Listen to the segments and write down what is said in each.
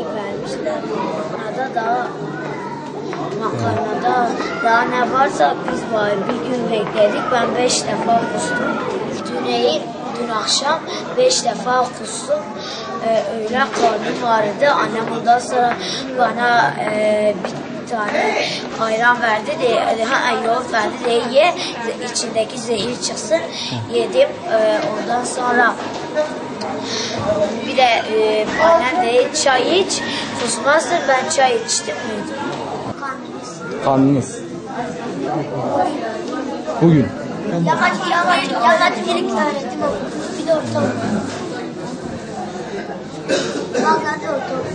vermişler. Makarnada daha ne varsa biz var. Bir gün bekledik. Ben 5 defa kustum. Dün akşam 5 defa kustum. Öyle karnım ağrıdı. Annem ondan sonra bana bir tane ayran verdi de yoğurt verdi de ye içindeki zehir çıksın. Yedim. Ondan sonra bir de annem de çay iç kusmazdır. Ben çay içtim. Karnınız. Bugün. Yalancı bir öğretim oldu. Bir de orta oldu. Vallahi orta oldu.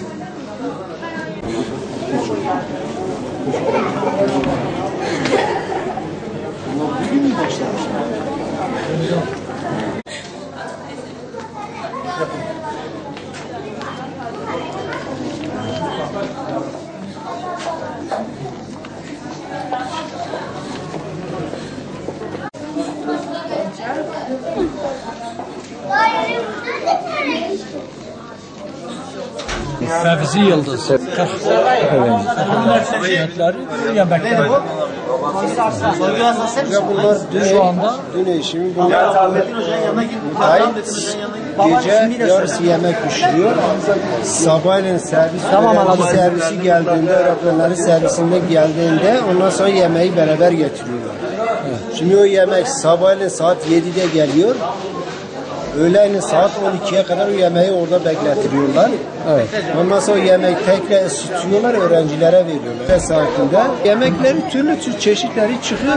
Bugün mü başlamış? Fevzi Yıldız. Yemekleri yemekler. Şu anda Dün eşimin gece yarısı yemek pişiriyor. Sabahleyin servisi geldiğinde, öğretmenlerin servisinde geldiğinde ondan sonra yemeği beraber getiriyorlar. Şimdi o yemek sabahleyin saat 7'de geliyor. Öğleyin saat 12'ye kadar o yemeği orada bekletiriyorlar. Evet. Ondan sonra yemek tekrar ısıtıyorlar, öğrencilere veriyorlar. Ve saatinde yemekleri türlü çeşitleri çıkıyor.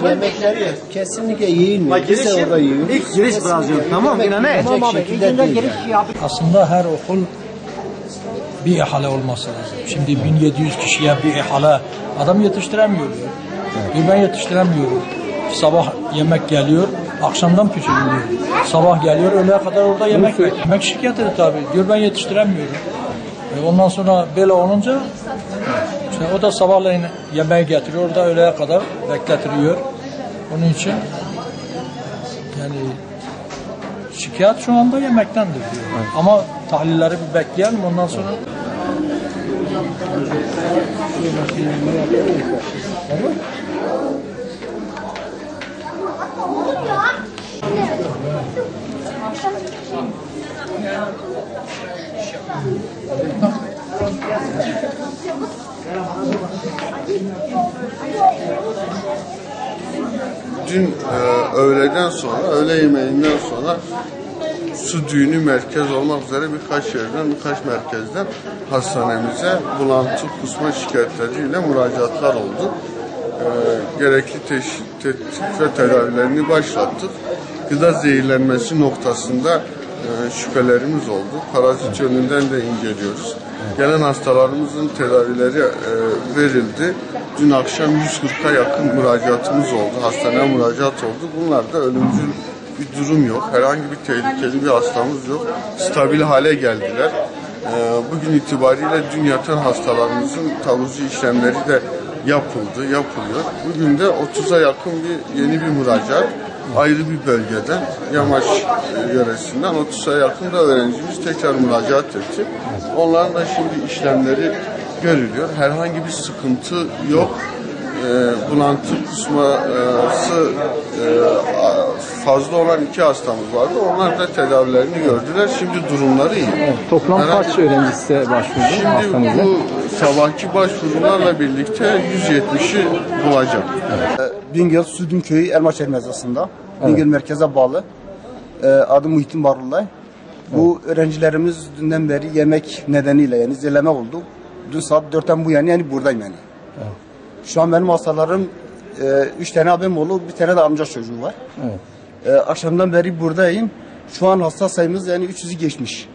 Yemekleri kesinlikle yiyilmiyor. Biz de orada yiyoruz. İlk giriş bırakıyorum. Tamam yine ne? aslında her okul bir ihale olması lazım. Şimdi 1700 kişiye bir ihale adam yetiştiremiyor. Ben yetiştiremiyorum. Sabah yemek geliyor, akşamdan pişiriliyor. Sabah geliyor, öğleye kadar orada yemek bekliyor. Yemek şirketi tabii. Diyor ben yetiştiremiyorum. Ondan sonra böyle olunca işte o da sabahleyin yemeği getiriyor, orada öğleye kadar bekletiriyor. Onun için yani şikayet şu anda yemektendir diyor. Evet. Ama tahlilleri bir bekleyelim ondan sonra. Dün öğleden sonra, öğle yemeğinden sonra su düğünü merkez olmak üzere birkaç merkezden hastanemize bulantı, kusma şikayetleriyle müracaatlar oldu. Gerekli tetkik ve tedavilerini başlattık. Gıda zehirlenmesi noktasında şüphelerimiz oldu. Parazit yönünden de inceliyoruz. Gelen hastalarımızın tedavileri verildi. Dün akşam 140'a yakın müracaatımız oldu. Hastaneye müracaat oldu. Bunlarda ölümcül bir durum yok. Herhangi bir tehlikeli bir hastamız yok. Stabil hale geldiler. Bugün itibariyle dün yatan hastalarımızın taburcu işlemleri de yapılıyor. Bugün de 30'a yakın yeni bir müracaat. Ayrı bir bölgeden, Yamaç yöresinden 30'a yakın da öğrencimiz tekrar müracaat etti. Onların da şimdi işlemleri görülüyor. Herhangi bir sıkıntı yok. Bulantı kusması fazla olan 2 hastamız vardı. Onlar da tedavilerini gördüler. Şimdi durumları iyi. Evet, toplam kaç öğrenci size başvurdu? Şimdi bu sabahki başvurularla birlikte 170'i bulacak. Bingöl Südümköyü Elmaçer mezrasında. Bingöl merkeze bağlı. Adım Muhittin Barulay. Bu öğrencilerimiz dünden beri yemek nedeniyle yani zehirleme oldu. Dün saat 4'ten bu yani buradayım yani. Evet. Şu an benim hastalarım 3 tane abim oğlu, bir tane de amca çocuğu var. Evet. Akşamdan beri buradayım. Şu an hasta sayımız yani 300'ü geçmiş.